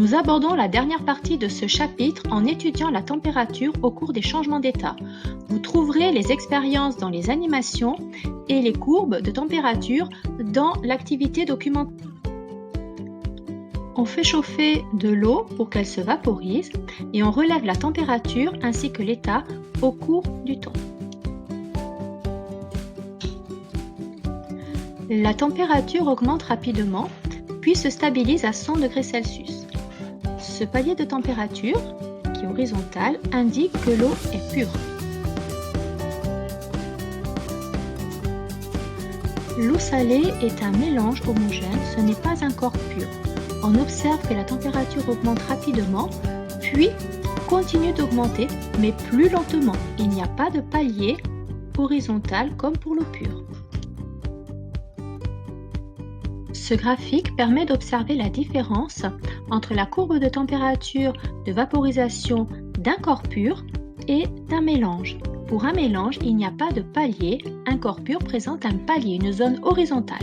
Nous abordons la dernière partie de ce chapitre en étudiant la température au cours des changements d'état. Vous trouverez les expériences dans les animations et les courbes de température dans l'activité documentée. On fait chauffer de l'eau pour qu'elle se vaporise et on relève la température ainsi que l'état au cours du temps. La température augmente rapidement puis se stabilise à 100 degrés Celsius. Ce palier de température, qui est horizontal, indique que l'eau est pure. L'eau salée est un mélange homogène, ce n'est pas un corps pur. On observe que la température augmente rapidement, puis continue d'augmenter, mais plus lentement. Il n'y a pas de palier horizontal comme pour l'eau pure. Ce graphique permet d'observer la différence entre la courbe de température de vaporisation d'un corps pur et d'un mélange. Pour un mélange, il n'y a pas de palier. Un corps pur présente un palier, une zone horizontale.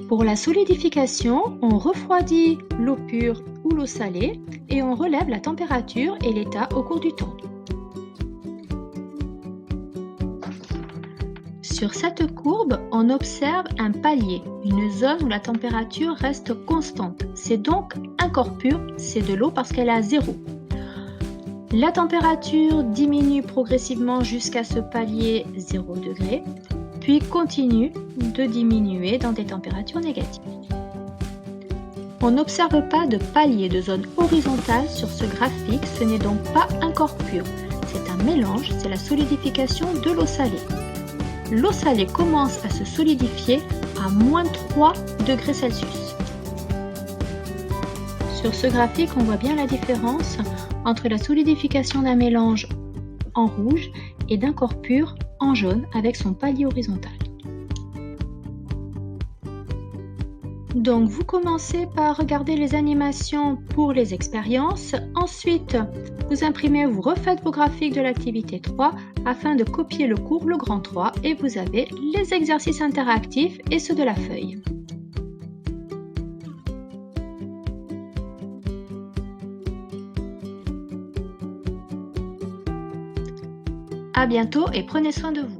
Pour la solidification, on refroidit l'eau pure ou l'eau salée et on relève la température et l'état au cours du temps. Sur cette courbe, on observe un palier, une zone où la température reste constante. C'est donc un corps pur, c'est de l'eau parce qu'elle est à 0. La température diminue progressivement jusqu'à ce palier 0 degré, puis continue de diminuer dans des températures négatives. On n'observe pas de palier de zone horizontale sur ce graphique, ce n'est donc pas un corps pur. C'est un mélange, c'est la solidification de l'eau salée. L'eau salée commence à se solidifier à moins 3 degrés Celsius. Sur ce graphique, on voit bien la différence entre la solidification d'un mélange en rouge et d'un corps pur en jaune avec son palier horizontal. Donc vous commencez par regarder les animations pour les expériences. Ensuite, vous imprimez, vous refaites vos graphiques de l'activité 3 afin de copier le cours, le grand 3, et vous avez les exercices interactifs et ceux de la feuille. À bientôt et prenez soin de vous.